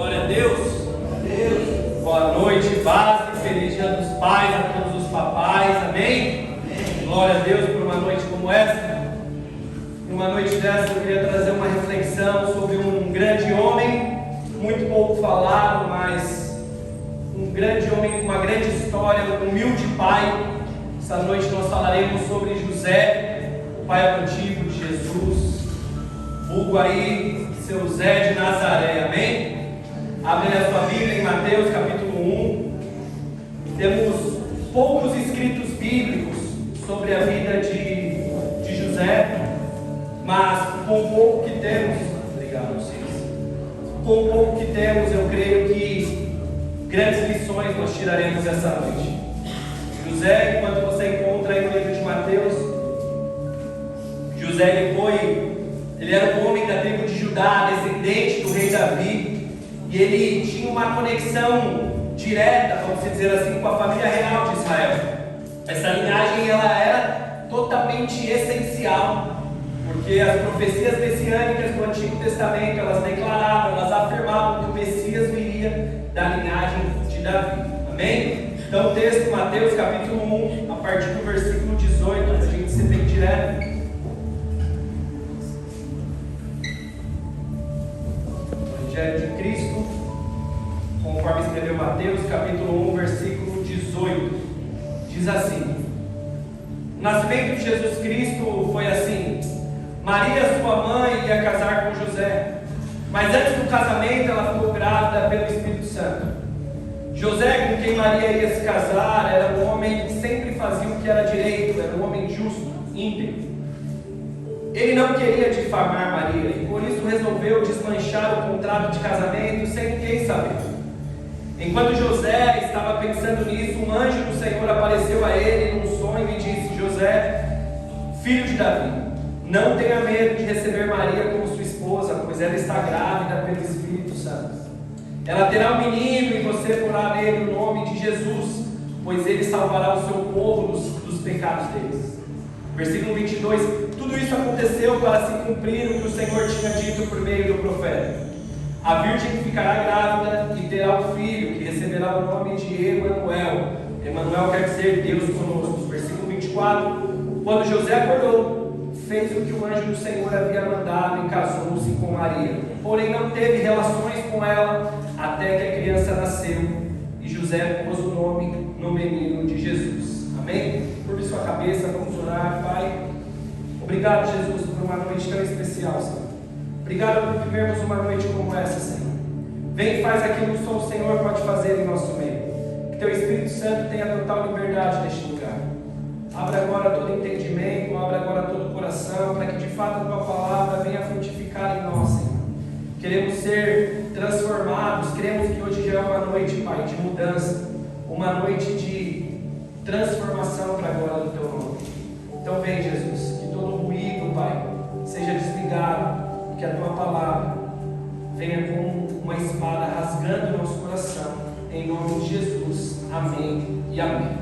Glória a Deus. Boa noite, paz e feliz dia dos pais a todos os papais, amém? Glória a Deus por uma noite como essa. Numa noite dessa eu queria trazer uma reflexão sobre um grande homem, muito pouco falado, mas um grande homem com uma grande história, um humilde pai. Essa noite nós falaremos sobre José, o pai adotivo de Jesus, vulgo aí, seu Zé de Nazaré, amém? Abre a sua Bíblia em Mateus capítulo 1. Temos poucos escritos bíblicos sobre a vida de José, mas com o pouco que temos, obrigado a vocês, com o pouco que temos, eu creio que grandes lições nós tiraremos essa noite. José, enquanto você encontra aí no livro de Mateus, José ele era um homem da tribo de Judá, descendente do rei Davi, e ele tinha uma conexão direta, vamos dizer assim, com a família real de Israel. Essa linhagem ela era totalmente essencial, porque as profecias messiânicas do Antigo Testamento, elas declaravam, elas afirmavam que o Messias viria da linhagem de Davi, amém? Então o texto, Mateus capítulo 1, a partir do versículo 18, para a gente ser bem direto. Evangelho de Cristo, conforme escreveu Mateus, capítulo 1, versículo 18, diz assim: o nascimento de Jesus Cristo foi assim. Maria, sua mãe, ia casar com José, mas antes do casamento ela ficou grávida pelo Espírito Santo. José, com quem Maria ia se casar, era um homem que sempre fazia o que era direito, era um homem justo, íntegro. Ele não queria difamar Maria e por isso resolveu desmanchar o contrato de casamento sem ninguém saber. Enquanto José estava pensando nisso, um anjo do Senhor apareceu a ele num sonho e disse: José, filho de Davi, não tenha medo de receber Maria como sua esposa, pois ela está grávida pelo Espírito Santo. Ela terá um menino e você porá nele o nome de Jesus, pois ele salvará o seu povo dos pecados deles. Versículo 22, tudo isso aconteceu para se cumprir o que o Senhor tinha dito por meio do profeta. A virgem ficará grávida e terá um filho, que receberá o nome de Emanuel. Emanuel quer dizer Deus conosco. Versículo 24, quando José acordou, fez o que o anjo do Senhor havia mandado e casou-se com Maria. Porém não teve relações com ela até que a criança nasceu, e José pôs o nome no menino de Jesus. Amém? Curve sua cabeça, vamos orar. Pai, obrigado, Jesus, por uma noite tão especial, Senhor. Obrigado por vivermos uma noite como essa, Senhor. Vem e faz aquilo que só o Senhor pode fazer em nosso meio. Que Teu Espírito Santo tenha total liberdade neste lugar. Abra agora todo entendimento, abra agora todo coração, para que de fato a Tua palavra venha frutificar em nós, Senhor. Queremos ser transformados, queremos que hoje já é uma noite, Pai, de mudança, uma noite de transformação para a glória do Teu nome. Então vem, Jesus, que todo ruído, Pai, seja desligado, que a Tua palavra venha como uma espada rasgando o nosso coração, em nome de Jesus, amém e amém.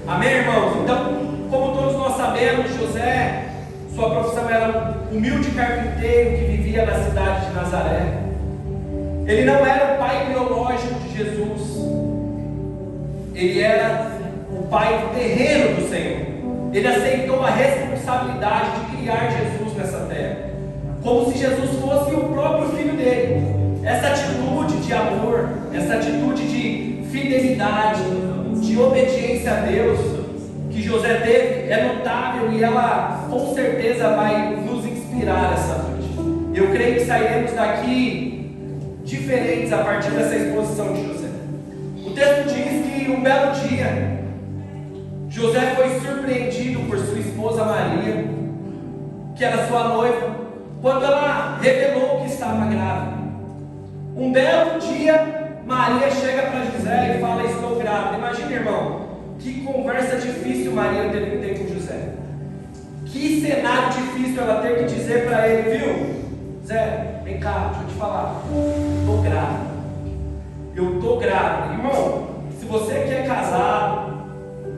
Amém, irmãos? Então, como todos nós sabemos, José, sua profissão era um humilde carpinteiro que vivia na cidade de Nazaré. Ele não era o pai biológico de Jesus, ele era o pai terreno do Senhor. Ele aceitou a responsabilidade de criar Jesus nessa terra, como se Jesus fosse o próprio filho dele. Essa atitude de amor, essa atitude de fidelidade, de obediência a Deus que José teve é notável, e ela com certeza vai nos inspirar essa noite. Eu creio que sairemos daqui diferentes a partir dessa exposição de José. O texto diz que um belo dia José foi surpreendido por sua esposa Maria, que era sua noiva, quando ela revelou que estava grávida. Um belo dia, Maria chega para José e fala: estou grávida. Imagina, irmão, que conversa difícil Maria teve que ter com José. Que cenário difícil ela ter que dizer para ele: viu, Zé, vem cá, deixa eu te falar, estou grávida. Eu estou grávida. Irmão, se você quer casar,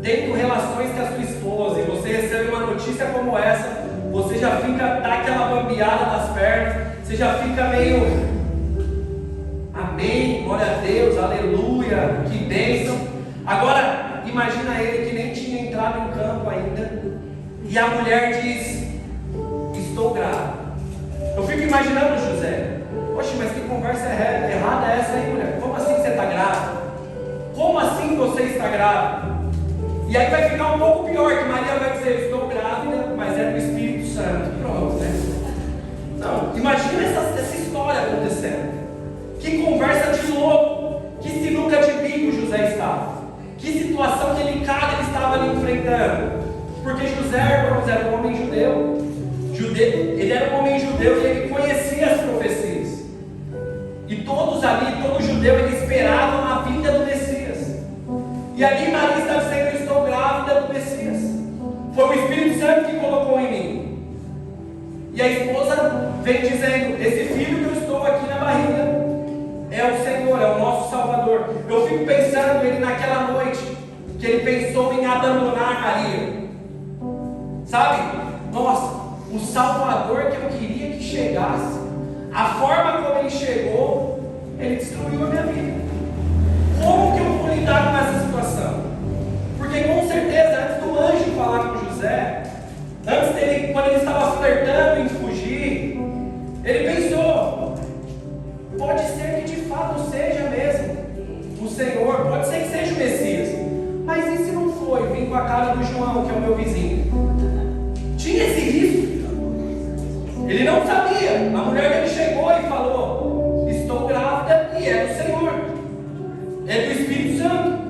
tendo relações com a sua esposa, e você recebe uma notícia como essa, você já fica, dá aquela bambeada nas pernas, você já fica meio, amém, Deus, aleluia, que bênção. Agora, imagina ele que nem tinha entrado em campo ainda, e a mulher diz: estou grávida. Eu fico imaginando José: poxa, mas que conversa errada é essa aí, mulher? Como assim você está grávida? Como assim você está grávida? E aí vai ficar um pouco pior, que Maria vai dizer: estou grávida, mas é do Espírito Santo. Pronto, né? Não, imagina essa história acontecendo. Que conversa de louco, que sinuca de bico José estava. Que situação delicada ele estava ali enfrentando. Porque José, irmãos, era um homem judeu. Ele era um homem judeu e ele conhecia as profecias. E todos ali, todo judeu, eles esperavam a vinda do Messias. E ali Maria está dizendo: estou grávida do Messias. Foi o Espírito Santo que colocou em mim. E a esposa vem dizendo: esse filho que eu estou aqui na barriga é o Senhor, é o nosso Salvador. Eu fico pensando ele naquela noite que ele pensou em abandonar Maria. Sabe? Nossa, o Salvador que eu queria que chegasse, a forma como ele chegou, ele destruiu a minha vida. Como que eu vou lidar com essa situação? Porque com certeza, antes do anjo falar com José, antes dele, quando ele estava flertando em fugir, ele pensou: pode ser que de fato seja mesmo o Senhor, pode ser que seja o Messias, mas e se não foi? Vim com a cara do João, que é o meu vizinho. Tinha esse risco. Ele não sabia. A mulher dele chegou e falou: estou grávida, e é do Senhor, é do Espírito Santo.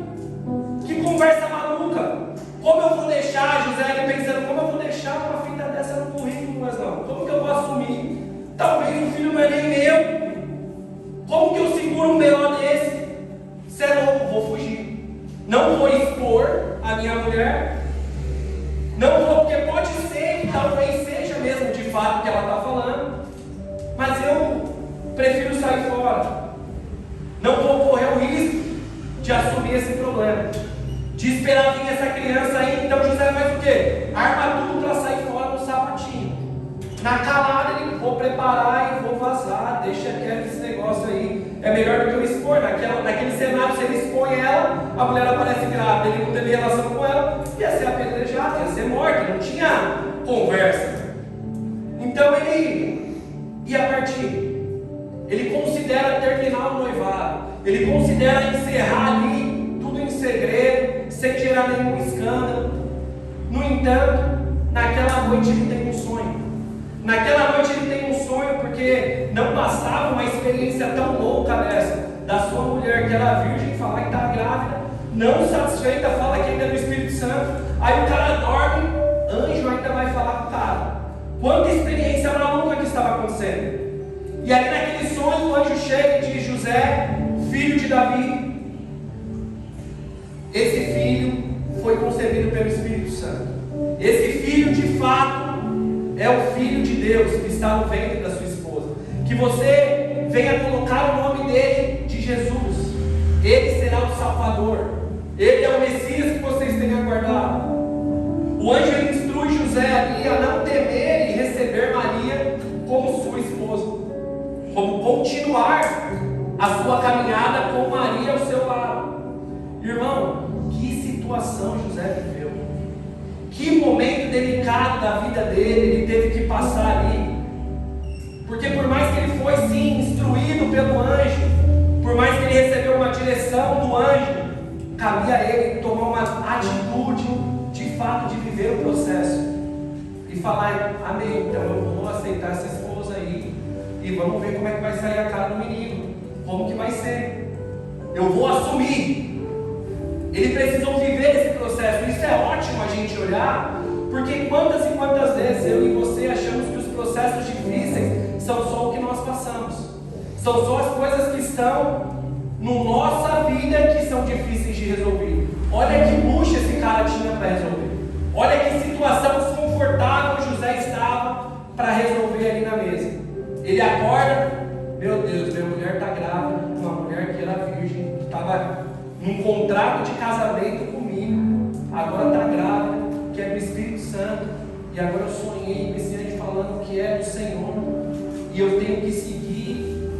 Que conversa maluca. Como eu vou deixar, José ele pensando: como eu vou deixar uma fita dessa no currículo? Mas não, como que eu vou assumir? Talvez o filho não é nem meu. Como que eu seguro um B.O. desse? Se é louco, vou fugir. Não vou expor a minha mulher. Não vou, porque pode ser que talvez seja mesmo de fato o que ela está falando. Mas eu prefiro sair fora. Não vou correr o risco de assumir esse problema, de esperar vir essa criança aí. Então José faz o quê? Arma tudo para sair fora no sapatinho. Na calada ele: vou preparar e vou vazar. Deixa quieto esse negócio aí. É melhor do que eu expor. Naquele cenário, se ele expõe ela, a mulher aparece grávida, ele não teve relação com ela, ia ser apedrejado, ia ser morta, não tinha conversa. Então ele ia partir. Ele considera terminar o noivado. Ele considera encerrar ali tudo em segredo, sem gerar nenhum escândalo. No entanto, naquela noite ele tem um sonho. Naquela noite ele tem um sonho, porque não bastava uma experiência tão louca dessa, da sua mulher que era virgem, falar que está grávida, não satisfeita, fala que ainda é do Espírito Santo. Aí o cara dorme, anjo ainda vai falar com o cara. Quanta experiência maluca que estava acontecendo. E aí naquele sonho o anjo chega e diz: José, filho de Davi, esse filho foi concebido pelo Espírito Santo. Esse filho de fato é o Filho de Deus que está no ventre da sua esposa. Que você venha colocar o nome dele de Jesus. Ele será o Salvador. Ele é o Messias que vocês têm aguardado. O anjo ele instrui José ali a não temer e receber Maria como sua esposa, como continuar a sua caminhada com Maria ao seu lado. Irmão, que situação José viveu. Que momento delicado da vida dele ele teve que passar ali. Porque por mais que ele foi sim instruído pelo anjo, por mais que ele recebeu uma direção do anjo, cabia a ele tomar uma atitude de fato de viver o processo e falar: amém, então eu vou aceitar essa esposa aí e vamos ver como é que vai sair a cara do menino, como que vai ser, eu vou assumir. Ele precisou viver esse processo. Isso é ótimo a gente olhar, porque quantas e quantas vezes eu e você achamos que os processos difíceis são só o que nós passamos, são só as coisas que estão na nossa vida que são difíceis de resolver. Olha que bucha esse cara tinha para resolver. Olha que situação desconfortável José estava para resolver ali na mesa. Ele acorda: meu Deus, minha mulher está grávida, uma mulher que era virgem, estava num contrato de casamento comigo, agora está grávida, que é do Espírito Santo, e agora eu sonhei com esse anjo falando que é do Senhor, e eu tenho que seguir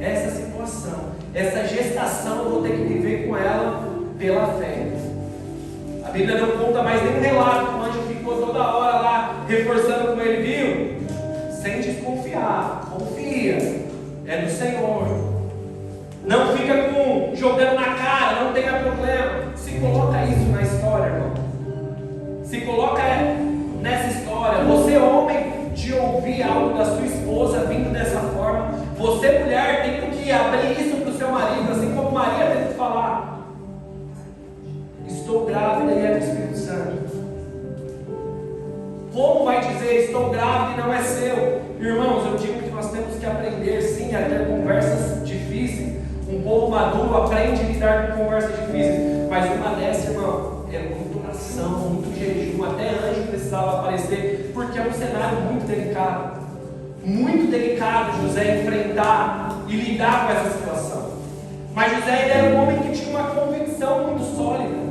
essa situação, essa gestação estação eu vou ter que viver com ela pela fé. A Bíblia não conta mais nenhum relato que o anjo ficou toda hora lá reforçando com ele, viu? Sem desconfiar, confia, é do Senhor. Não fica jogando na cara, não tenha problema. Se coloca isso na história, irmão. Se coloca nessa história. Você, homem, de ouvir algo da sua esposa vindo dessa forma. Você, mulher, tem que abrir isso para o seu marido, assim como Maria teve que falar. Estou grávida e é do Espírito Santo. Como vai dizer estou grávida e não é seu? Irmãos, eu digo que nós temos que aprender sim a ter conversas difíceis. Um povo maduro aprende a lidar com conversas difíceis. Mas uma dessas, irmão, é muita oração, muito jejum. Até anjo precisava aparecer, porque é um cenário muito delicado. Muito delicado José enfrentar e lidar com essa situação. Mas José ele era um homem que tinha uma convicção muito sólida.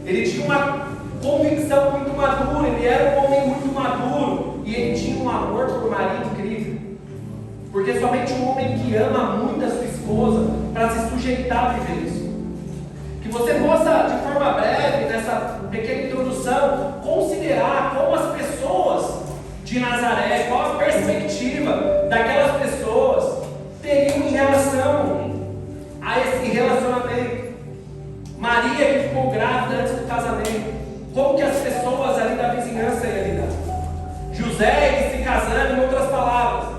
Ele tinha uma convicção muito madura. Ele era um homem muito maduro. E ele tinha um amor por Maria incrível. Porque somente um homem que ama muito a sua esposa, para se sujeitar a viver isso. Que você possa, de forma breve, nessa pequena introdução, considerar como as pessoas de Nazaré, qual a perspectiva daquelas pessoas teriam em relação a esse relacionamento. Maria que ficou grávida antes do casamento, como que as pessoas ali da vizinhança iam lidar? José ele se casando, em outras palavras,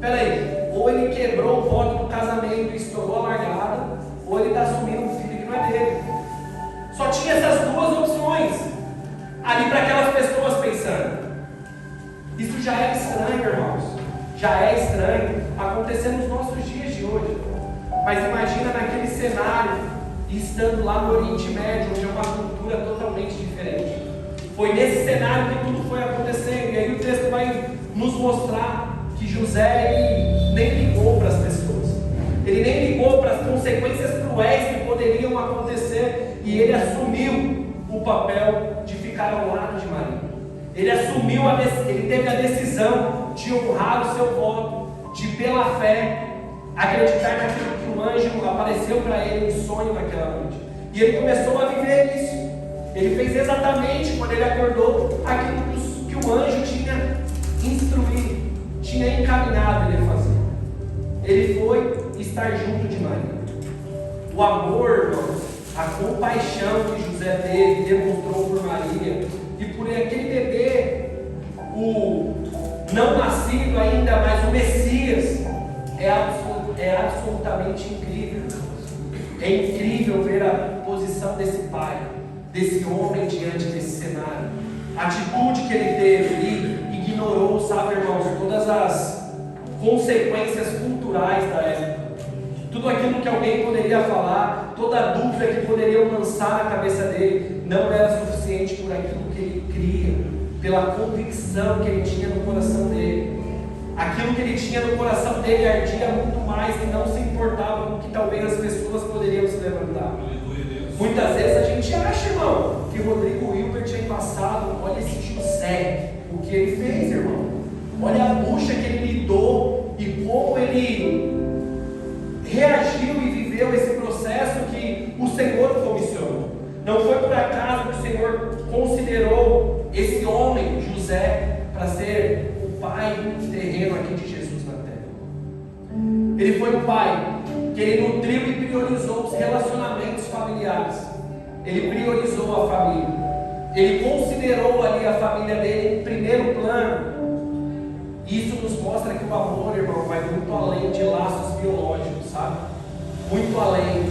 peraí, ou ele quebrou o voto do casamento e estourou a largada, ou ele está assumindo um filho que não é dele. Só tinha essas duas opções ali para aquelas pessoas pensando. Isso já é estranho, irmãos. Já é estranho acontecer nos nossos dias de hoje. Mas imagina naquele cenário, estando lá no Oriente Médio, onde é uma cultura totalmente diferente. Foi nesse cenário que tudo foi acontecendo. E aí o texto vai nos mostrar que José ele nem ligou para as pessoas. Ele nem ligou para as consequências cruéis que poderiam acontecer. E ele assumiu o papel de ficar ao lado de Maria. Ele teve a decisão de honrar o seu voto, de pela fé acreditar naquilo que o anjo apareceu para ele em sonho naquela noite. E ele começou a viver isso. Ele fez exatamente quando ele acordou aquilo que o anjo tinha instruído, tinha encaminhado ele a fazer. Ele foi estar junto de Maria. O amor, irmãos, a compaixão que José teve, demonstrou por Maria e por aquele bebê, o não nascido ainda, mas o Messias, é absolutamente incrível. É incrível ver a posição desse pai, desse homem diante desse cenário. A atitude que ele teve, ele ignorou, sabe, irmãos, todas as consequências culturais da época. Tudo aquilo que alguém poderia falar, toda a dúvida que poderiam lançar na cabeça dele, não era suficiente por aquilo que ele cria, pela convicção que ele tinha no coração dele. Aquilo que ele tinha no coração dele ardia muito mais e não se importava com o que talvez as pessoas poderiam se levantar. Muitas vezes a gente acha, irmão, que Rodrigo Hilbert é embaçado. Olha esse José, o que ele fez, irmão. Olha a bucha que ele lidou e como ele reagiu e viveu esse processo que o Senhor comissionou. Não foi por acaso que o Senhor considerou esse homem, José, para ser o pai terreno aqui de Jesus na terra. Ele foi um pai que ele nutriu e priorizou os relacionamentos familiares. Ele priorizou a família. Ele considerou ali a família dele em primeiro plano. Isso nos mostra que o amor, irmão, vai muito além de laços biológicos, sabe? Muito além.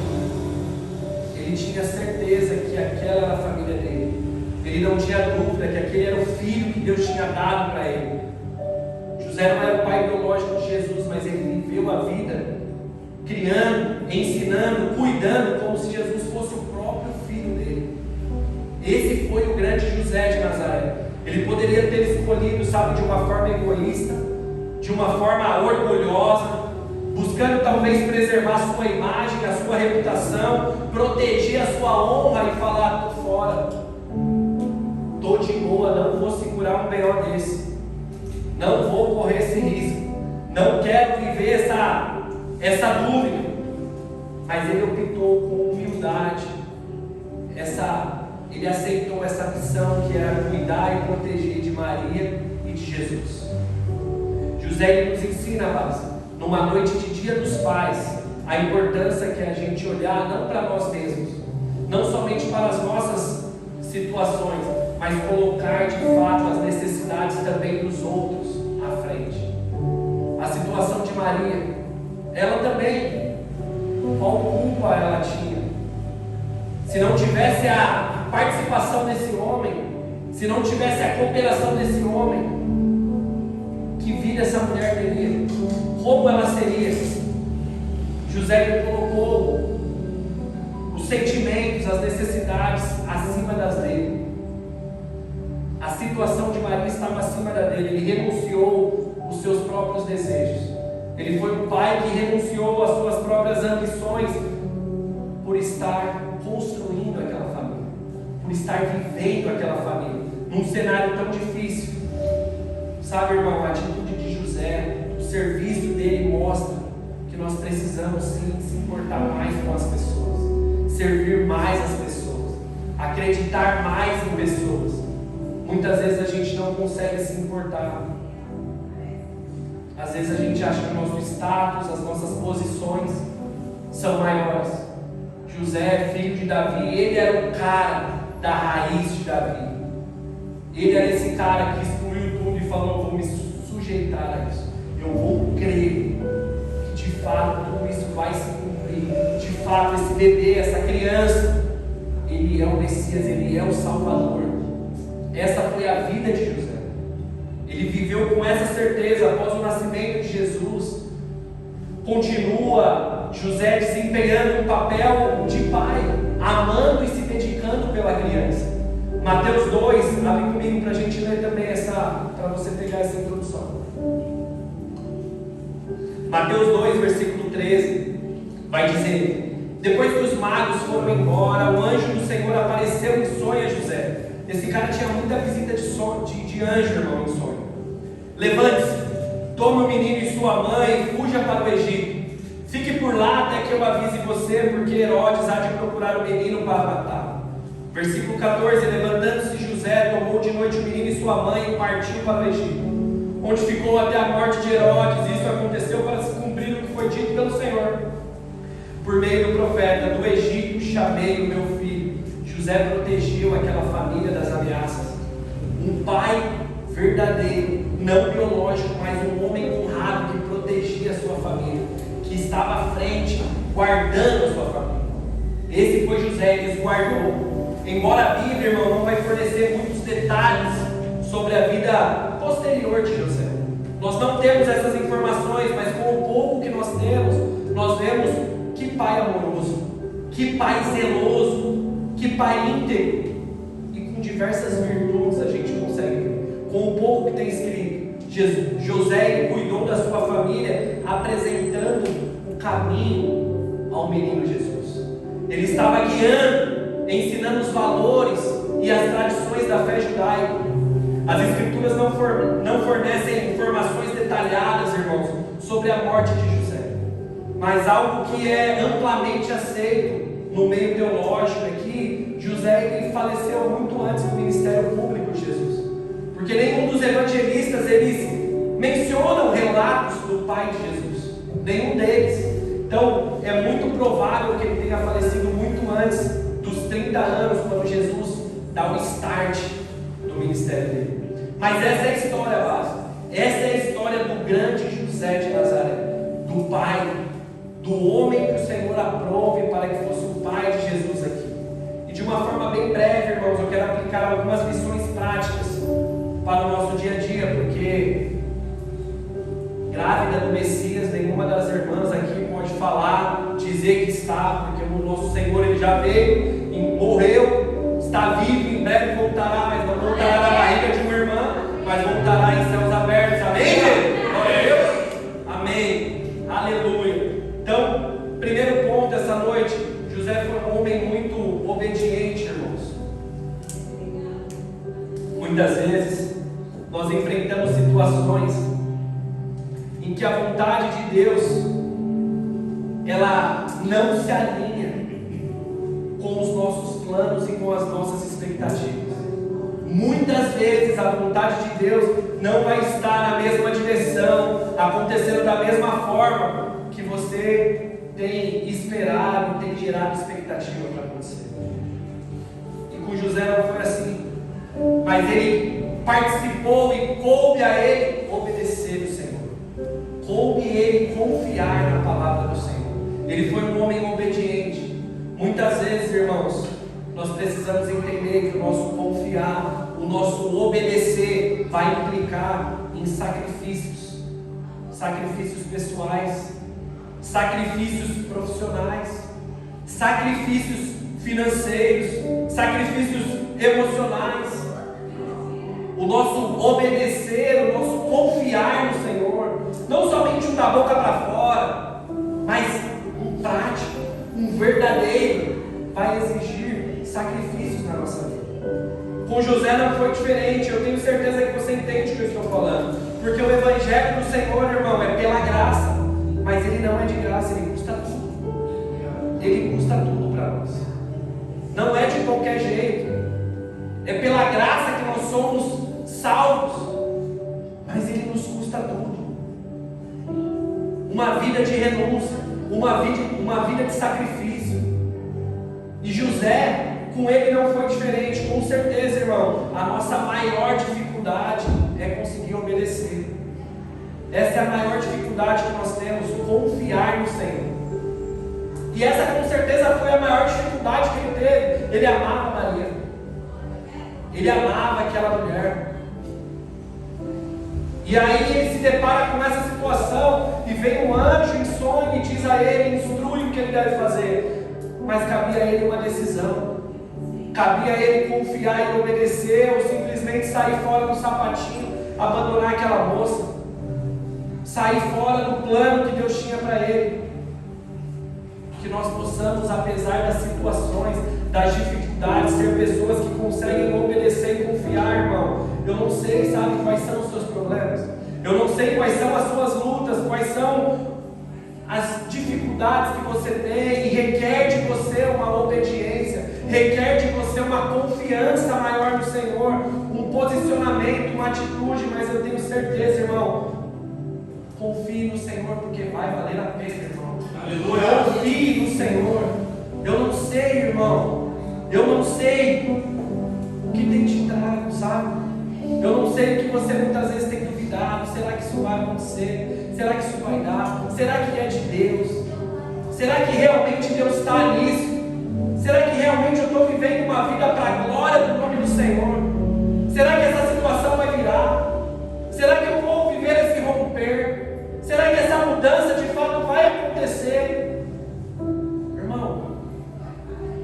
Ele tinha certeza que aquela era a família dele. Ele não tinha dúvida que aquele era o filho que Deus tinha dado para ele. José não era o pai biológico de Jesus, mas ele viveu a vida criando, ensinando, cuidando, como se Jesus fosse o próprio filho dele. Esse foi o grande José de Nazaré. Ele poderia ter escolhido, sabe, de uma forma egoísta, de uma forma orgulhosa, buscando talvez preservar a sua imagem, a sua reputação, proteger a sua honra e falar: estou fora, estou de boa, não vou segurar um B.O. desse, não vou correr esse risco, não quero viver essa dúvida. mas ele optou com humildade. Ele aceitou essa missão que era cuidar e proteger de Maria e de Jesus. José ele nos ensina, numa noite de Dia dos Pais, a importância que a gente olhar não para nós mesmos, não somente para as nossas situações, mas colocar de fato as necessidades também dos outros à frente. A situação de Maria, ela também, qual culpa ela tinha? Se não tivesse a participação desse homem, se não tivesse a cooperação desse homem, que vida essa mulher teria? Como ela seria? José colocou os sentimentos, as necessidades acima das dele. A situação de Maria estava acima da dele. Ele renunciou os seus próprios desejos. Ele foi um pai que renunciou às suas próprias ambições por estar construindo aquela família, por estar vivendo aquela família num cenário tão difícil. Sabe, irmão, a atitude de José, o serviço dele mostra que nós precisamos sim se importar mais com as pessoas, servir mais as pessoas, acreditar mais em pessoas. Muitas vezes a gente não consegue se importar. Às vezes a gente acha que o nosso status, as nossas posições são maiores. José, filho de Davi, ele era o cara da raiz de Davi. Ele era esse cara que excluiu tudo e falou: vou me sujeitar a isso. Eu vou crer que de fato tudo isso vai se cumprir. De fato esse bebê, essa criança, ele é o Messias, ele é o Salvador. Essa foi a vida de José. Ele viveu com essa certeza após o nascimento de Jesus. Continua José desempenhando um papel de pai, amando e se dedicando pela criança. Mateus 2, abre comigo para a gente ler também para você pegar essa introdução. Mateus 2, versículo 13, vai dizer: depois que os magos foram embora, o anjo do Senhor apareceu em sonho a José. Esse cara tinha muita visita de anjo, irmão, em sonho. Levante-se, tome o menino e sua mãe e fuja para o Egito. Fique por lá até que eu avise você, porque Herodes há de procurar o menino para matá-lo. Versículo 14: levantando-se José, tomou de noite o menino e sua mãe e partiu para o Egito, onde ficou até a morte de Herodes. Isso aconteceu para se cumprir o que foi dito pelo Senhor por meio do profeta: do Egito chamei o meu filho. José protegeu aquela família das ameaças. Um pai verdadeiro, não biológico, mas um homem honrado que protegia a sua família, que estava à frente, guardando a sua família. Esse foi José, ele os guardou. Embora a Bíblia, irmão, não vai fornecer muitos detalhes sobre a vida posterior de José. Nós não temos essas informações, mas com o pouco que nós temos, nós vemos que pai amoroso, que pai zeloso, que pai íntegro, e com diversas virtudes a gente consegue ver. Com o pouco que tem escrito, José cuidou da sua família, apresentando o caminho ao menino Jesus. Ele estava guiando, ensinando os valores e as tradições da fé judaica. As escrituras não fornecem informações detalhadas, irmãos, sobre a morte de José, mas algo que é amplamente aceito no meio teológico é que José ele faleceu muito antes do ministério público de Jesus, porque nenhum dos evangelistas eles mencionam relatos do pai de Jesus, nenhum deles. Então é muito provável que ele tenha falecido muito antes dos 30 anos, quando Jesus dá o start do ministério dele. Mas essa é a história básica, essa é a história do grande José de Nazaré, do pai, do homem que o Senhor aprove para que fosse o pai de Jesus aqui. E de uma forma bem breve, irmãos, eu quero aplicar algumas lições práticas para o nosso dia a dia, porque grávida do Messias, nenhuma das irmãs aqui pode falar, dizer que está, porque o nosso Senhor ele já veio, morreu, está vivo, em breve voltará, mas não voltará na barriga de uma irmã, mas voltará em céus abertos. Amém, gente? Glória a Deus. Amém. Aleluia. Então, primeiro ponto essa noite, José foi um homem muito obediente, irmãos. Muitas vezes nós enfrentamos situações em que a vontade de Deus ela não se alinha com os nossos planos e com as nossas expectativas. Muitas vezes a vontade de Deus não vai estar na mesma direção, acontecendo da mesma forma que você tem esperado, tem gerado expectativa para acontecer. E com José não foi assim, mas ele participou e coube a ele obedecer o Senhor, coube ele confiar na palavra do Senhor. Ele foi um homem obediente. Muitas vezes, irmãos, nós precisamos entender que o nosso confiar, o nosso obedecer vai implicar em sacrifícios, sacrifícios pessoais, sacrifícios profissionais, sacrifícios financeiros, sacrifícios emocionais. O nosso obedecer, o nosso confiar no Senhor, não somente um da boca para fora, mas um prático, um verdadeiro, vai exigir sacrifícios na nossa vida. Com José não foi diferente. Eu tenho certeza que você entende o que eu estou falando, porque o Evangelho do Senhor, irmão, é pela graça, mas ele não é de graça, ele custa tudo. Ele custa tudo para nós. Não é de qualquer jeito. É pela graça que nós somos salvos, mas ele nos custa tudo. Uma vida de renúncia, uma vida de sacrifício. E José, com ele não foi diferente. Com certeza, irmão, a nossa maior dificuldade é conseguir obedecer. Essa é a maior dificuldade que nós temos, confiar no Senhor. E essa com certeza foi a maior dificuldade que ele teve. Ele amava Maria, ele amava aquela mulher. E aí ele se depara com essa situação, e vem um anjo em sonho e diz a ele, instrui o que ele deve fazer. Mas cabia a ele uma decisão, cabia a ele confiar e obedecer, ou simplesmente sair fora do sapatinho, abandonar aquela moça, sair fora do plano que Deus tinha para ele. Que nós possamos, apesar das situações, das dificuldades, ser pessoas que conseguem obedecer e confiar, irmão. Eu não sei, sabe, quais são os seus problemas, eu não sei quais são as suas lutas, quais são as dificuldades que você tem, e requer de você uma obediência, requer de você uma confiança maior no Senhor, um posicionamento, uma atitude. Mas eu tenho certeza, irmão, confie no Senhor, porque vai valer a pena, irmão. Aleluia. Confie no Senhor. Eu não sei, irmão, eu não sei o que tem te trago, sabe? Eu não sei o que você muitas vezes tem duvidado. Será que isso vai acontecer? Será que isso vai dar? Será que é de Deus? Será que realmente Deus está nisso? Será que realmente eu estou vivendo uma vida para a glória do nome do Senhor? Será que essa situação vai virar? Será que eu vou viver esse romper? Será que essa mudança de fato vai acontecer? Irmão,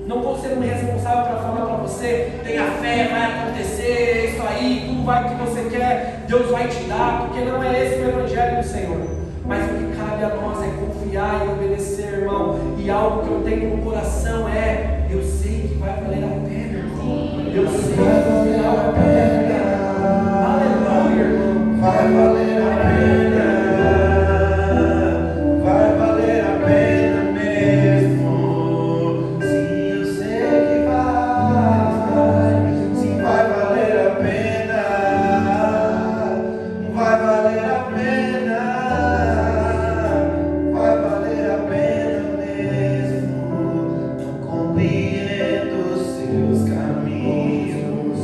não vou ser um responsável para falar para você, tenha fé, vai acontecer isso aí, tudo vai que você quer, Deus vai te dar, porque não é esse o Evangelho do Senhor. Mas o que cabe a nós é confiar e obedecer, irmão. E algo que eu tenho no coração é, eu sei que vai valer a pena, irmão. Eu sei que vai valer a pena. Aleluia, irmão. Vai valer a pena. Vai valer a pena mesmo. Sim, eu sei que vai. Sim, vai valer a pena. Vai valer a pena. Compreendo seus caminhos.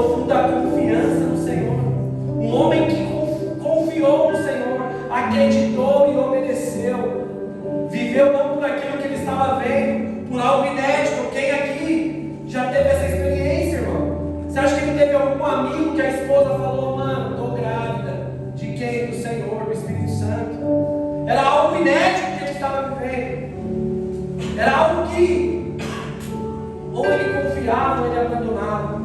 profunda confiança no Senhor. Um homem que confiou no Senhor, acreditou e obedeceu. Viveu não por aquilo que ele estava vendo, por algo inédito. Quem aqui já teve essa experiência, irmão? Você acha que ele teve algum amigo que a esposa falou: mano, estou grávida? De quem? Do Senhor, do Espírito Santo. Era algo inédito que ele estava vivendo. Era algo que ou ele confiava ou ele abandonava.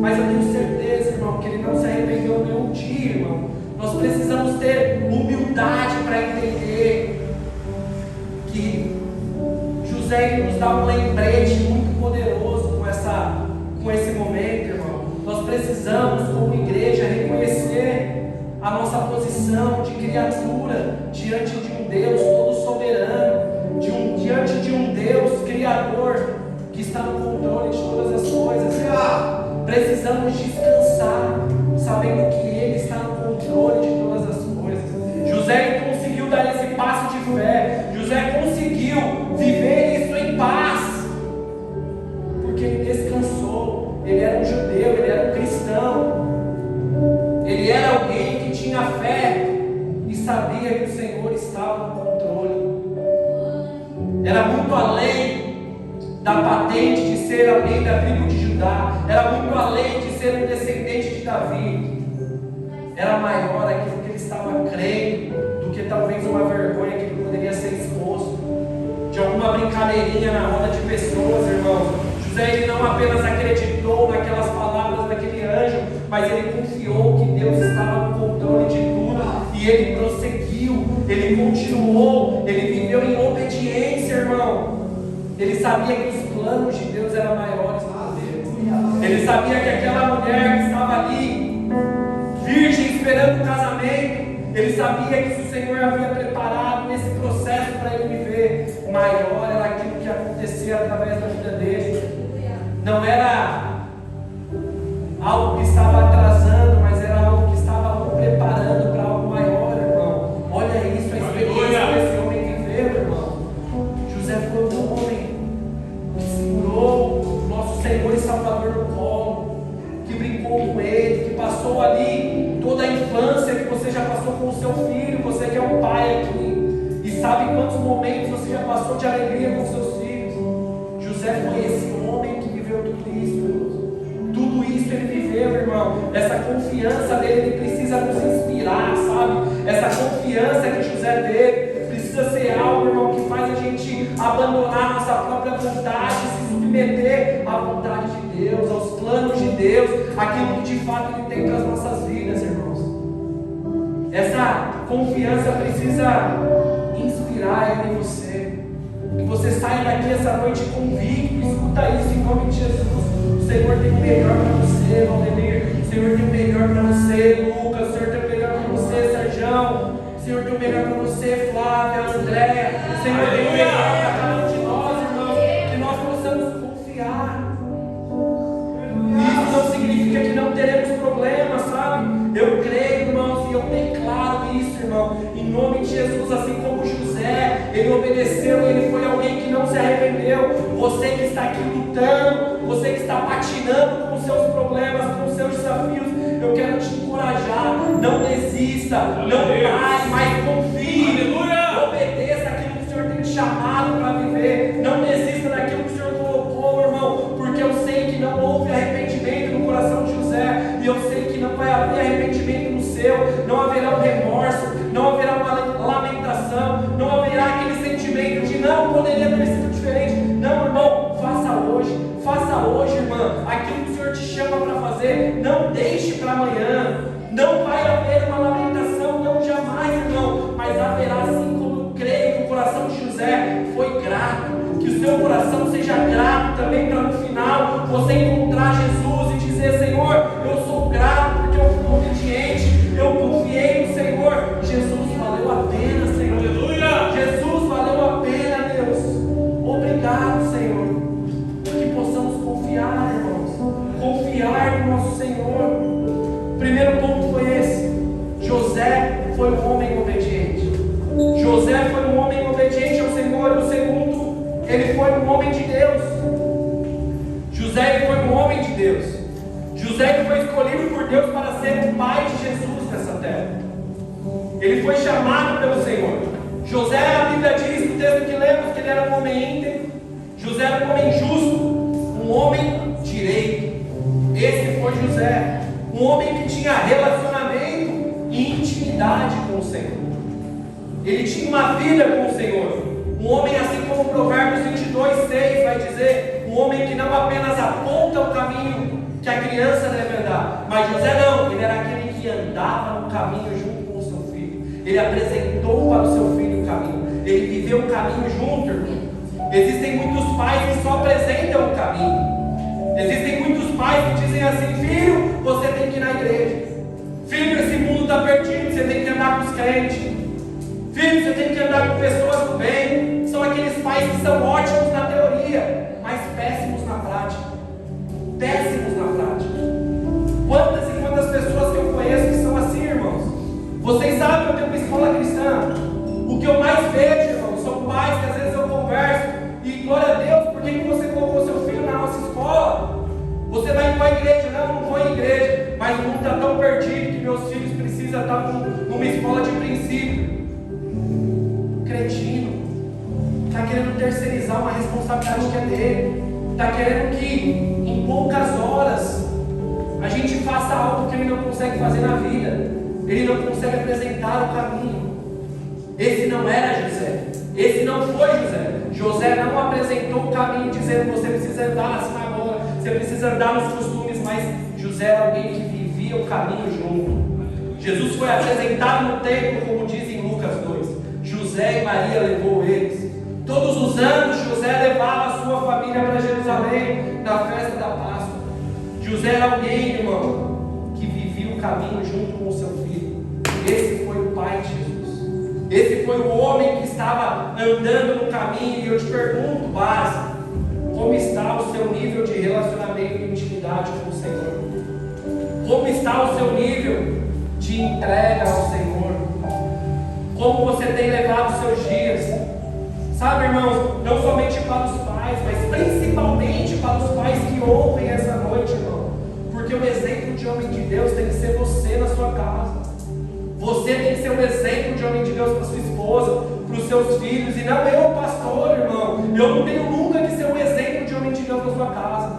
Mas eu tenho certeza, irmão, que ele não se arrependeu nenhum dia, irmão. Nós precisamos ter humildade para entender que José nos dá um lembrete muito poderoso com esse momento, irmão. Nós precisamos, como igreja, reconhecer a nossa posição de criatura diante de um Deus todo soberano, diante de um Deus criador que está no controle de todas as coisas. Precisamos descansar, sabendo que Ele está no controle de todas as coisas. José conseguiu dar esse passo de fé. José conseguiu viver isso em paz, porque ele descansou. Ele era um judeu, ele era um cristão, ele era alguém que tinha fé e sabia que o Senhor estava no controle. Era muito além da patente de ser alguém da tribo de Judá, era muito além de ser um descendente de Davi. Era maior aquilo que ele estava crendo do que talvez uma vergonha que ele poderia ser exposto de alguma brincadeirinha na roda de pessoas, irmãos. José, ele não apenas acreditou naquelas palavras daquele anjo, mas ele confiou que Deus estava no controle de tudo, e ele prosseguiu, ele continuou, ele viveu em obediência, irmão. Ele sabia que os planos de Deus eram maiores do que dele. Ele sabia que aquela mulher que estava ali, virgem, esperando o casamento, ele sabia que se o Senhor havia preparado esse processo para ele viver, maior era aquilo que acontecia através da vida dele. Não era algo que estava atrasando, mas era algo que estava o preparando para algo maior, irmão. Olha isso, a experiência que esse homem viveu, irmão. José foi um homem que segurou o nosso Senhor e Salvador no colo, que brincou com ele, que passou ali toda a infância que você já passou com o seu filho. Você que é um pai aqui e sabe quantos momentos você já passou de alegria com seus filhos. José foi esse homem que viveu tudo isso, irmãos. Tudo isso ele viveu, irmão. Essa confiança dele, ele precisa nos inspirar, sabe? Essa confiança que José teve precisa ser algo, irmão, que faz a gente abandonar nossa própria vontade, se submeter à vontade de Deus, aos planos de Deus, aquilo que de fato Ele tem para as nossas vidas, irmãos. Essa confiança precisa inspirar eu e você. Que você saia daqui essa noite convicto. Escuta isso em nome de Jesus. O Senhor tem o melhor para você, Valdemir. O Senhor tem o melhor para você, Lucas. O Senhor tem o melhor para você, Sérgio. O Senhor tem o melhor para você, Flávia, Andréia. O Senhor tem o melhor para cada um de nós, irmãos. Que nós possamos confiar. Isso não significa que não teremos problemas, sabe? Eu creio, irmãos, e eu declaro isso, irmão, em nome de Jesus. Assim como José, ele obedeceu e ele foi alguém que não se arrependeu. Você que está aqui lutando, você que está patinando com os seus problemas, com os seus desafios, eu quero te encorajar. Não desista, não pare, mas confie. Obedeça aquilo que o Senhor tem te chamado para viver. Não desista daquilo que o Senhor colocou, irmão, porque eu sei que não houve arrependimento no coração de José, e eu sei que não vai haver arrependimento no seu. Não haverá um remorso, não haverá uma lamentação, não haverá aquele sentimento de não, poderia ter sido diferente. Não, irmão, faça hoje, irmã, aquilo que o Senhor te chama para fazer. Não deixe para amanhã. Não vai haver uma lamentação, não, jamais, irmão, mas haverá, assim como eu creio que o coração de José foi grato, que o seu coração seja grato também, para no final você encontrar Jesus e dizer: Senhor, eu sou grato porque eu fui obediente, eu confiei no Senhor. Jesus, valeu a pena, Senhor. Aleluia. Jesus, valeu a pena, Deus. Obrigado, Senhor. Que possamos confiar, irmãos, confiar no nosso Senhor. O primeiro ponto foi esse: José foi um homem obediente. José foi um homem obediente ao Senhor. O segundo, ele foi um homem de Deus. José foi um homem de Deus. José ele foi escolhido por Deus para ser o pai de Jesus nessa terra. Ele foi chamado pelo Senhor. José, a Bíblia diz, no texto que lemos, que ele era um homem íntegro. José era um homem justo, um homem direito. Esse foi José, um homem que tinha relacionamento e intimidade com o Senhor. Ele tinha uma vida com o Senhor. Um homem, assim como Provérbios 22:6 vai dizer, um homem que não apenas aponta o caminho que a criança deve andar, mas José não, ele era aquele que andava no caminho junto com o seu filho. Ele apresentou para o seu filho o caminho. Ele viveu o caminho junto, irmão. Existem muitos pais que só apresentam o caminho. Existem muitos pais que dizem assim: filho, você tem que ir na igreja. Filho, esse mundo está perdido, você tem que andar com os crentes. Filho, você tem que andar com pessoas do bem. São aqueles pais que são ótimos na teoria, mas péssimos na prática. Péssimos na prática. Quantas e quantas pessoas que eu conheço que são assim, irmãos? Vocês sabem que eu tenho uma escola cristã. O que eu mais vejo, irmãos, são pais que às vezes eu converso e glória a Deus, por que você colocou seu filho na nossa escola? Você vai para a igreja? Não, não vou à igreja, mas o mundo está tão perdido que meus filhos precisam estar numa escola de princípio. Cretino, está querendo terceirizar uma responsabilidade que é dele, está querendo que em poucas horas a gente faça algo que ele não consegue fazer na vida, ele não consegue apresentar o caminho. Esse não era José, esse não foi José. José não apresentou o caminho dizendo: você precisa andar na sinagoga, você precisa andar nos costumes, mas José era alguém que vivia o caminho junto. Jesus foi apresentado no templo, como diz em Lucas 2. José e Maria levou eles. Todos os anos José levava a sua família para Jerusalém na festa da Páscoa. José era alguém, irmão, que vivia o caminho junto com o seu filho. Esse foi o pai de Jesus. Esse foi o homem que estava andando no caminho. E eu te pergunto, base, como está o seu nível de relacionamento e intimidade com o Senhor? Como está o seu nível de entrega ao Senhor? Como você tem levado os seus dias? Sabe, irmãos, não somente para os pais, mas principalmente para os pais que ouvem essa noite, irmão. Porque o exemplo de homem de Deus tem que ser você na sua casa. Você tem que ser um exemplo de homem de Deus para sua esposa, para os seus filhos, e não eu, pastor, irmão. Eu não tenho nunca que ser um exemplo de homem de Deus na sua casa.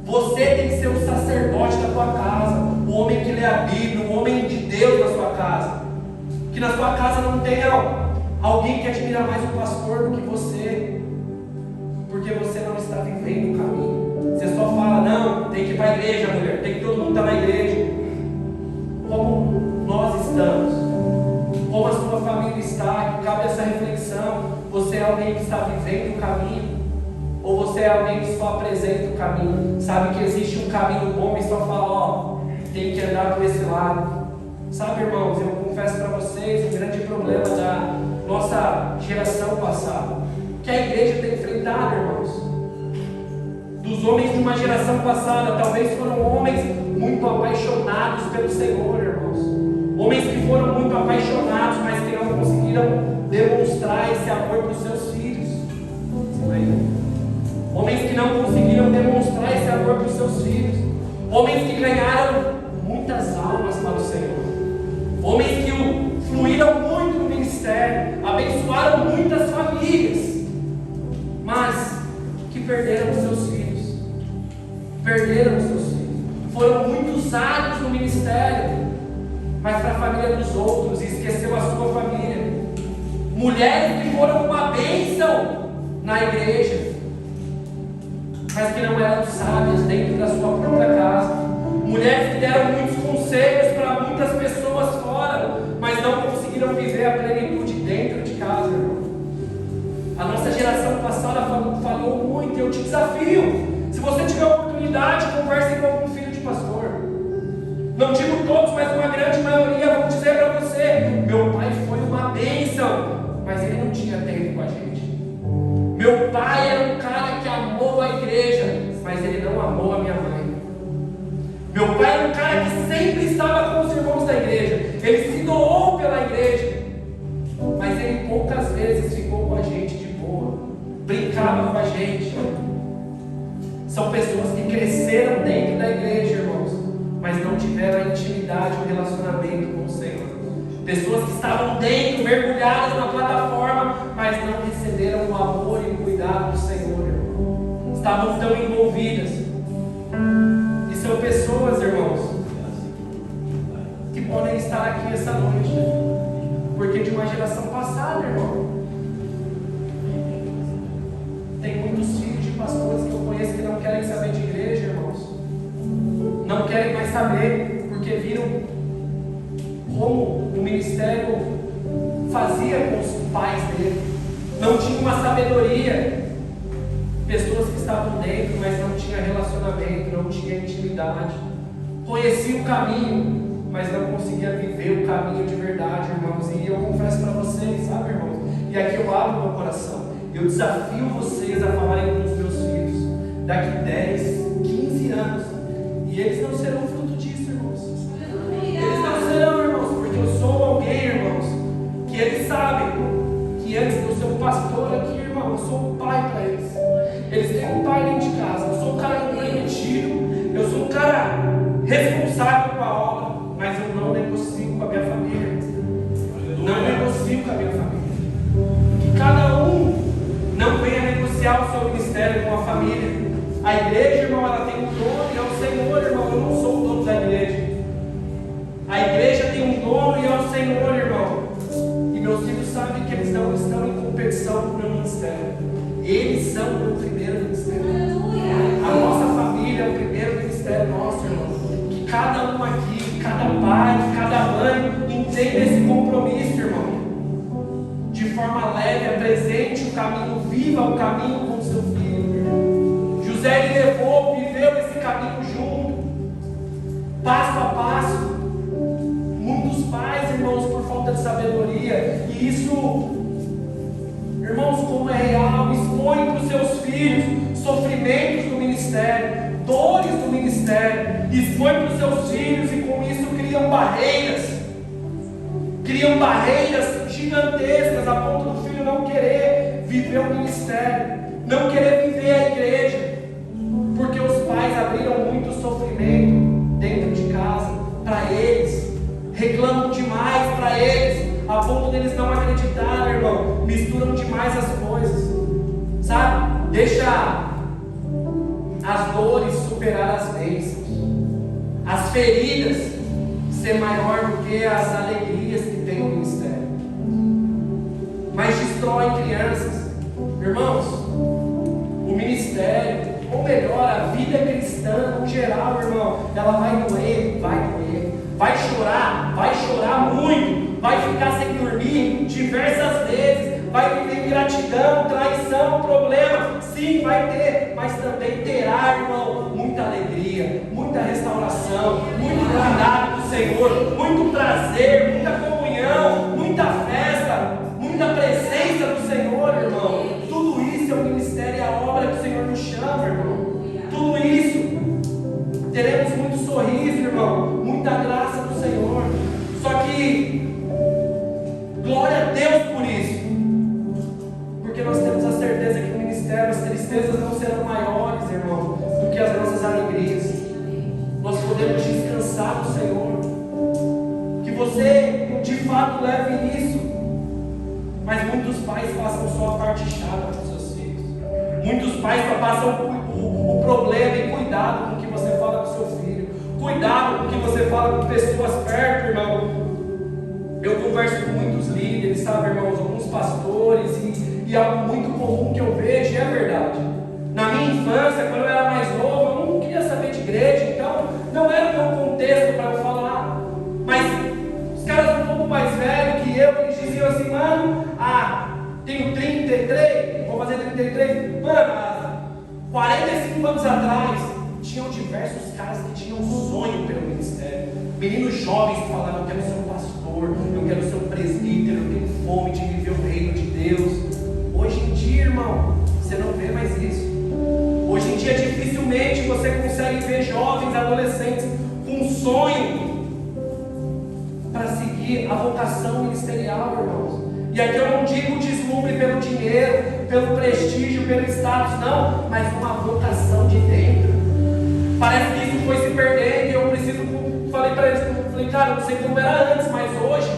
Você tem que ser o sacerdote da sua casa, o homem que lê a Bíblia, o homem de Deus na sua casa. Que na sua casa não tenha alguém que admira mais o pastor do que você, porque você não está vivendo o caminho. Você só fala: não, tem que ir para a igreja, mulher, tem que todo mundo estar na igreja. Como nós estamos? Como a sua família está? Que cabe essa reflexão. Você é alguém que está vivendo o caminho? Ou você é alguém que só apresenta o caminho? Sabe que existe um caminho bom e só fala: ó, tem que andar por esse lado. Sabe, irmãos, eu confesso para vocês um grande problema da nossa geração passada, que a igreja tem enfrentado, irmãos. Dos homens de uma geração passada, talvez foram homens muito apaixonados pelo Senhor, irmãos. Homens que foram muito apaixonados, mas que não conseguiram demonstrar esse amor para os seus filhos. Homens que não conseguiram demonstrar esse amor para os seus filhos. Homens que ganharam muitas almas para o Senhor. Homens que fluíram muito no ministério, abençoaram muitas famílias, mas que perderam os seus filhos. Perderam os seus filhos. Foram muito usados no ministério, mas para a família dos outros, e esqueceu a sua família. Mulheres que foram uma bênção na igreja, mas que não eram sábias dentro da sua própria casa. Mulheres que deram muitos conselhos para muitas pessoas fora, mas não conseguiram viver a plenitude dentro de casa, irmão. A nossa geração passada falou muito. Eu te desafio, se você tiver oportunidade, converse com algum filho de pastor. Não digo todos, mas uma grande maioria. Vou dizer para você: meu pai foi uma bênção, mas ele não tinha tempo com a gente. Meu pai era um cara que amou a igreja, mas ele não amou a minha mãe. Meu pai era um cara que sempre estava com os irmãos da igreja. Ele se doou pela igreja, mas ele poucas vezes ficou com a gente de boa, brincava com a gente. São pessoas que cresceram dentro da igreja, irmãos, tiveram a intimidade, o relacionamento com o Senhor. Pessoas que estavam dentro, mergulhadas na plataforma, mas não receberam o amor e o cuidado do Senhor, irmão. Estavam tão envolvidas. E são pessoas, irmãos, que podem estar aqui essa noite, porque de uma geração passada, irmão, tem muitos filhos de pastores que eu conheço que não querem saber de igreja, irmãos. Não querem mais saber, porque viram como o ministério fazia com os pais dele. Não tinha uma sabedoria. Pessoas que estavam dentro, mas não tinha relacionamento, não tinha intimidade. Conhecia o caminho, mas não conseguia viver o caminho de verdade, irmãos. E eu confesso para vocês, sabe, irmãos? E aqui eu abro meu coração. Eu desafio vocês a falarem com os meus filhos daqui 10, 15 anos. E eles não serão fruto disso, irmãos. Eles não serão, irmãos, porque eu sou alguém, irmãos, que eles sabem que antes de eu ser um pastor aqui, irmão, eu sou um pai para eles. Eles têm um pai dentro de casa. Eu sou um cara comprometido, eu sou um cara responsável com a obra, mas eu não negocio com a minha família. Não negocio com a minha família. Que cada um não venha negociar o seu ministério com a família. A igreja, irmão, ela tem um dono e é o Senhor, irmão. Eu não sou o dono da igreja. A igreja tem um dono e é o Senhor, irmão. E meus filhos sabem que eles não estão em competição com o meu ministério. Eles são o meu primeiro ministério. A nossa família é o primeiro ministério nosso, irmão. Que cada um aqui, cada pai, cada mãe entenda esse compromisso, irmão. De forma leve, apresente o caminho, viva o caminho com o seu filho. José ele levou, viveu esse caminho junto, passo a passo. Muitos pais, irmãos, por falta de sabedoria, e isso, irmãos, como é real, expõe para os seus filhos sofrimentos do ministério, dores do ministério, expõe para os seus filhos e com isso criam barreiras gigantescas a ponto do filho não querer viver o ministério, não querer viver a igreja, porque os pais abriram muito sofrimento dentro de casa para eles, reclamam demais para eles, a ponto deles não acreditarem, irmão, misturam demais as coisas, sabe? Deixa as dores superar as bênçãos, as feridas ser maior do que as alegrias que tem no ministério, mas destrói crianças, irmãos. O ministério, ou melhor, a vida cristã no geral, irmão, ela vai doer, vai chorar muito, vai ficar sem dormir diversas vezes, vai viver ingratidão, traição, problema, sim, vai ter, mas também terá, irmão, muita alegria, muita restauração, muito cuidado do Senhor, muito prazer, muita comunhão, muita festa, muita presença do Senhor, irmão. Tudo isso é o ministério e a obra que o Senhor nos chama, irmão. Tudo isso, teremos muito sorriso, irmão, muita graça do Senhor. Só que, glória a Deus por isso, porque nós temos a certeza que no ministério as tristezas não serão maiores, irmão, do que as nossas alegrias. Nós podemos descansar no Senhor. Que você, de fato, leve isso. Mas muitos pais passam só a parte chata para os seus filhos. Muitos pais só passam o problema e cuidado com o que você fala com o seu filho. Cuidado com o que você fala com pessoas perto, irmão. Eu converso com muitos líderes, sabe, irmãos, alguns pastores, e algo muito comum que eu vejo, e é verdade. Na minha infância, quando eu era mais novo, eu não queria saber de igreja, então não era o meu contexto para eu falar. Mas os caras um pouco mais velhos que eu, eles diziam assim, mano, tenho 33, vou fazer 33, mano, há 45 anos atrás, tinham diversos caras que tinham sonho pelo ministério. Meninos jovens que falavam, eu quero ser um pastor, eu quero ser um presbítero, eu tenho fome de viver o reino de Deus. Hoje em dia, irmão, você não vê mais isso. Hoje em dia, dificilmente você consegue ver jovens, adolescentes com sonho para seguir a vocação ministerial, irmãos. E aqui eu não digo deslumbre pelo dinheiro, pelo prestígio, pelo status, não, mas uma vocação de dentro. Parece que isso foi se perdendo e eu preciso, falei para eles, eu falei, cara, eu não sei como era antes, mas hoje,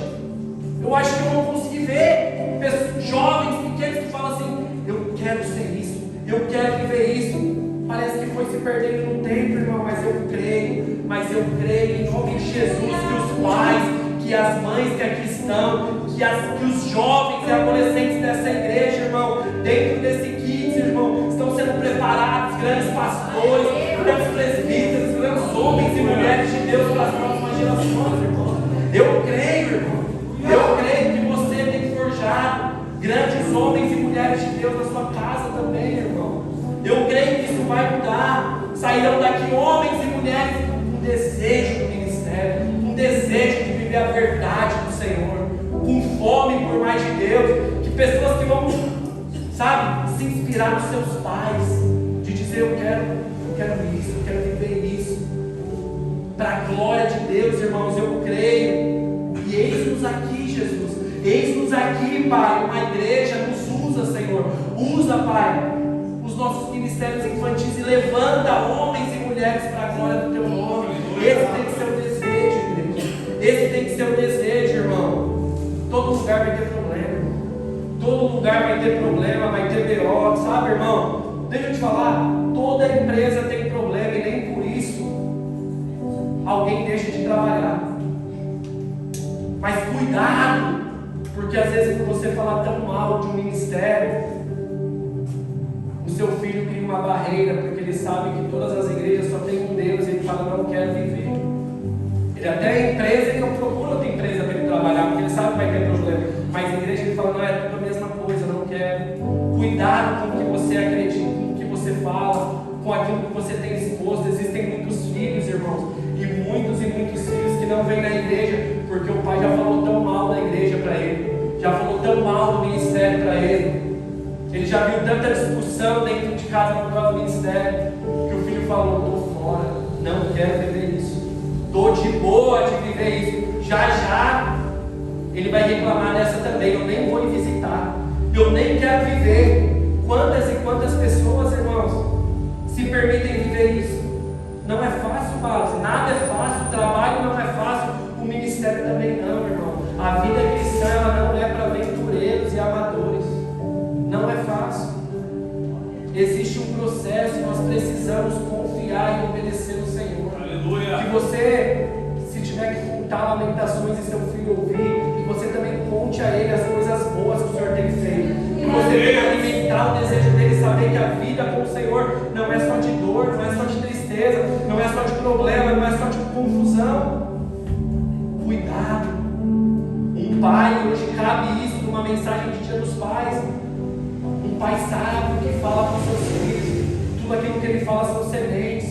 eu acho que eu não consegui ver jovens pequenos que falam assim, eu quero ser isso, eu quero viver isso. Parece que foi se perdendo no tempo, irmão, mas eu creio em nome de Jesus, que os pais, que as mães que aqui estão, que os jovens e adolescentes dessa igreja, irmão, dentro desse kids, irmão, estão sendo preparados, grandes pastores, grandes presbíteros, grandes homens e mulheres de Deus para as próximas gerações, irmão. Eu creio, irmão, eu creio que você tem que forjar grandes homens e mulheres de Deus na sua casa também, irmão. Eu creio que isso vai mudar. Sairão daqui homens e mulheres com desejo do ministério, com desejo de viver a verdade do Senhor, com fome por mais de Deus, que pessoas que vão, sabe, se inspirar nos seus pais, de dizer, eu quero isso, eu quero viver isso, para a glória de Deus, irmãos, eu creio. E eis-nos aqui, Jesus, eis-nos aqui, Pai, uma igreja, nos usa, Senhor, usa, Pai, os nossos ministérios infantis e levanta homens e mulheres para a glória do Teu nome. Esse tem que ser o desejo, Deus. Esse tem que ser o desejo, irmão. Todo lugar vai ter problema, irmão. Todo lugar vai ter problema, vai ter BO, sabe, irmão? Deixa eu te falar, toda empresa tem problema e nem por isso alguém deixa de trabalhar. Mas cuidado, porque às vezes quando você falar tão mal de um ministério, o seu filho cria uma barreira, porque ele sabe que todas as igrejas só tem um Deus e ele fala, não quero viver. Ele até é empresa, ele não procura outra empresa para ele trabalhar, porque ele sabe que vai ter problema. Mas a igreja ele fala, não, é tudo a mesma coisa, não quero. Cuidado com o que você acredita, com o que você fala, com aquilo que você tem exposto. Existem muitos filhos, irmãos, e muitos filhos que não vêm na igreja, porque o pai já falou tão mal da igreja para ele, já falou tão mal do ministério para ele. Ele já viu tanta discussão dentro de casa por causa do ministério, que o filho falou, estou fora, não quero viver isso, estou de boa de viver isso. Já ele vai reclamar dessa também, eu nem vou visitar, eu nem quero viver. Quantas e quantas pessoas, irmãos, se permitem viver isso? Não é fácil, Paulo, nada é fácil, o trabalho não é fácil, o ministério também não, irmão. A vida cristã ela não é para aventureiros e amadores. Não é fácil. Existe um processo, nós precisamos confiar e obedecer ao Senhor. Aleluia. Que você, se tiver que contar lamentações e seu filho ouvir, que você também conte a ele as coisas boas que o Senhor tem feito. Que você venha alimentar o desejo dele, saber que a vida com o Senhor não é só de dor, não é só de tristeza, não é só de problema, não é só de confusão. Cuidado. Um pai, hoje cabe isso numa mensagem de Dia dos Pais. Um pai sábio que fala para os seus filhos, tudo aquilo que ele fala são sementes.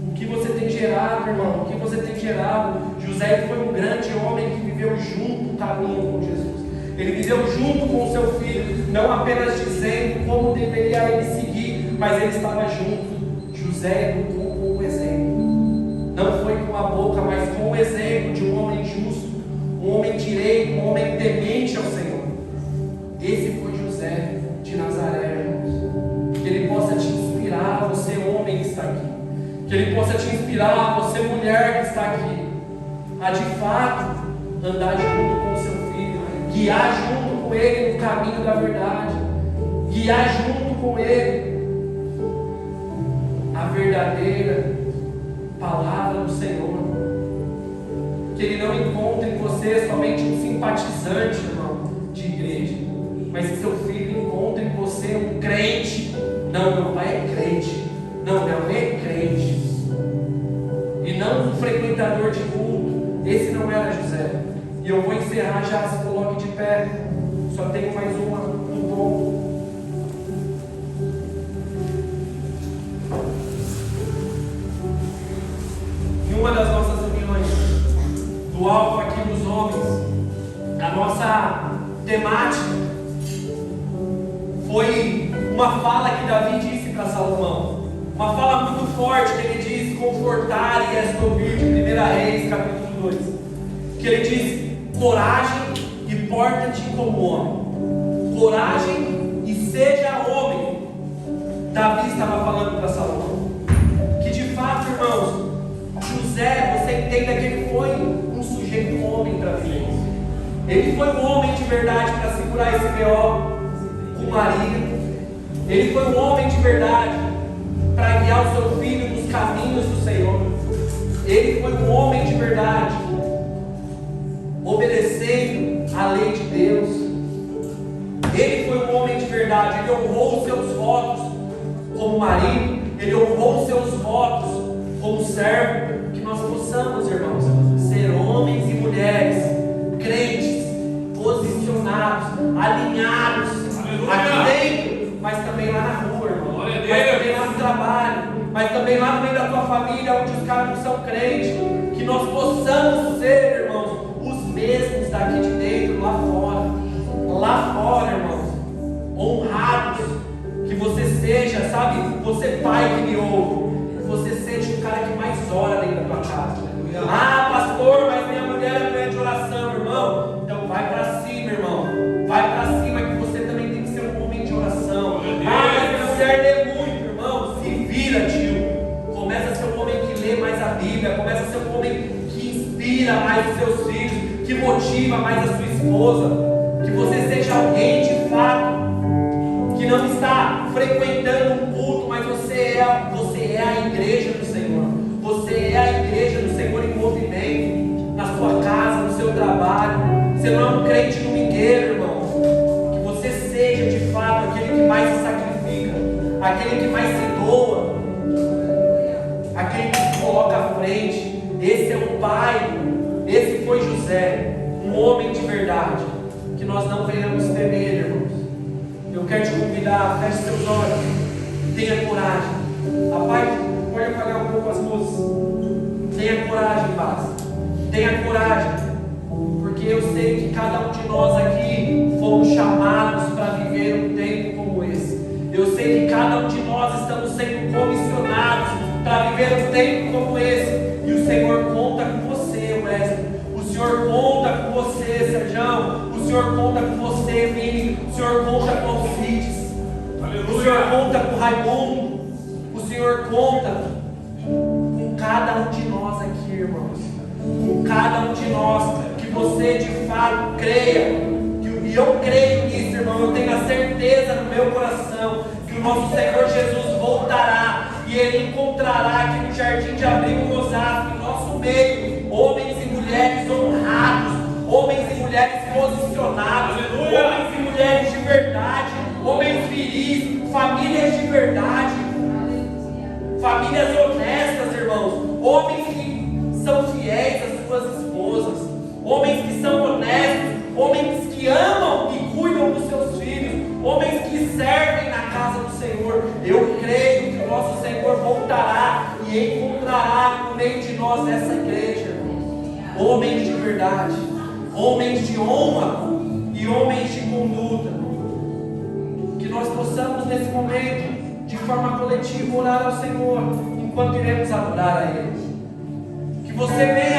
O que você tem gerado, irmão? O que você tem gerado? José foi um grande homem que viveu junto o caminho com Jesus. Ele viveu junto com o seu filho, não apenas dizendo como deveria ele seguir, mas ele estava junto. José educou com o exemplo. Não foi com a boca, mas com o exemplo de um homem justo, um homem direito, um homem temente ao Senhor. Esse foi José de Nazaré, irmãos. Que ele possa te inspirar, você homem que está aqui. Que ele possa te inspirar, você mulher que está aqui, a de fato andar junto com o seu filho, guiar junto com ele no caminho da verdade, guiar junto com ele a verdadeira palavra do Senhor. Que ele não encontre em você somente um simpatizante, irmão, de igreja, mas que seu filho encontre em você um crente. Não, meu pai é crente. Não, minha mãe é crente. E não um frequentador de culto. Esse não era José. E eu vou encerrar já, se coloque de pé. Só tenho mais um ponto. Em uma das nossas reuniões do Alfa aqui dos homens, a nossa temática foi uma fala que Davi disse para Salomão. Uma fala muito forte que ele diz: confortar e és ouvir, de 1 Reis, capítulo 2. Que ele diz: coragem e porta-te como homem. Coragem e seja homem. Davi estava falando para Salomão. Que de fato, irmãos, José, você entenda que ele foi um sujeito homem para viver isso. Ele foi um homem de verdade para segurar esse B.O. com Maria. Ele foi um homem de verdade para guiar o seu filho nos caminhos do Senhor. Ele foi um homem de verdade, obedecendo a lei de Deus. Ele foi um homem de verdade. Ele honrou os seus votos como marido. Ele honrou os seus votos como servo. Que nós possamos, irmãos, ser homens e mulheres crentes, posicionados, alinhados, aqui dentro, mas também lá na rua, irmão. Mas também lá no trabalho, mas também lá no meio da tua família, onde os caras não são crentes. Que nós possamos ser, irmãos, os mesmos daqui de dentro, lá fora. Lá fora, irmãos, honrados. Que você seja, sabe, você pai que me ouve, que você seja o cara que mais ora dentro da tua casa. Ah, pastor, mas minha mulher não é de oração, irmão. Então vai para cima, irmão. Vai para cima, que você também tem que ser um homem de oração. Ah, mas minha mulher lê muito, irmão. Se vira, tio. Começa a ser um homem que lê mais a Bíblia. Começa a ser um homem que inspira mais os seus filhos, que motiva mais a sua esposa. Que você seja alguém de fato que não está frequentando um culto, mas você é a igreja do Senhor. Você é a igreja do Senhor em movimento, na sua casa, no seu trabalho. Você não é um crente domingueiro, irmão. Que você seja de fato aquele que mais se sacrifica, aquele que mais se doa, aquele que se coloca à frente. Esse é o pai, esse foi José, um homem de verdade. Que nós não venhamos temer, irmãos. Eu quero te convidar, feche seus olhos, tenha coragem. Rapaz, pode apagar um pouco as luzes. Tenha coragem, paz. Tenha coragem, porque eu sei que cada um de nós aqui fomos chamados para viver um tempo como esse. Eu sei que cada um de nós estamos sendo comissionados para viver um tempo como esse. E o Senhor conta com você, Wesley. O Senhor conta com você, Sérgio. O Senhor conta com você, Vini. O Senhor conta com Alcides. O Senhor conta com Raimundo. O Senhor conta com cada um de nós aqui, irmãos. Com cada um de nós. Que você de fato creia. E eu creio nisso, irmão. Eu tenho a certeza no meu coração que o nosso Senhor Jesus voltará. E Ele encontrará aqui no Jardim de Abrigo em Osasco, em nosso meio, homens e mulheres honrados, homens e mulheres posicionados, homens e mulheres de verdade, homens viris, famílias de verdade, famílias honestas, irmãos, homens que são fiéis às suas esposas, homens que são honestos, homens que amam e cuidam dos seus filhos, homens que servem na casa do Senhor. Eu creio que o nosso Senhor voltará e encontrará no meio de nós essa igreja, irmãos. Homens de verdade, homens de honra e homens de conduta. Que nós possamos nesse momento, de forma coletiva, orar ao Senhor enquanto iremos adorar a Ele. Que você mesmo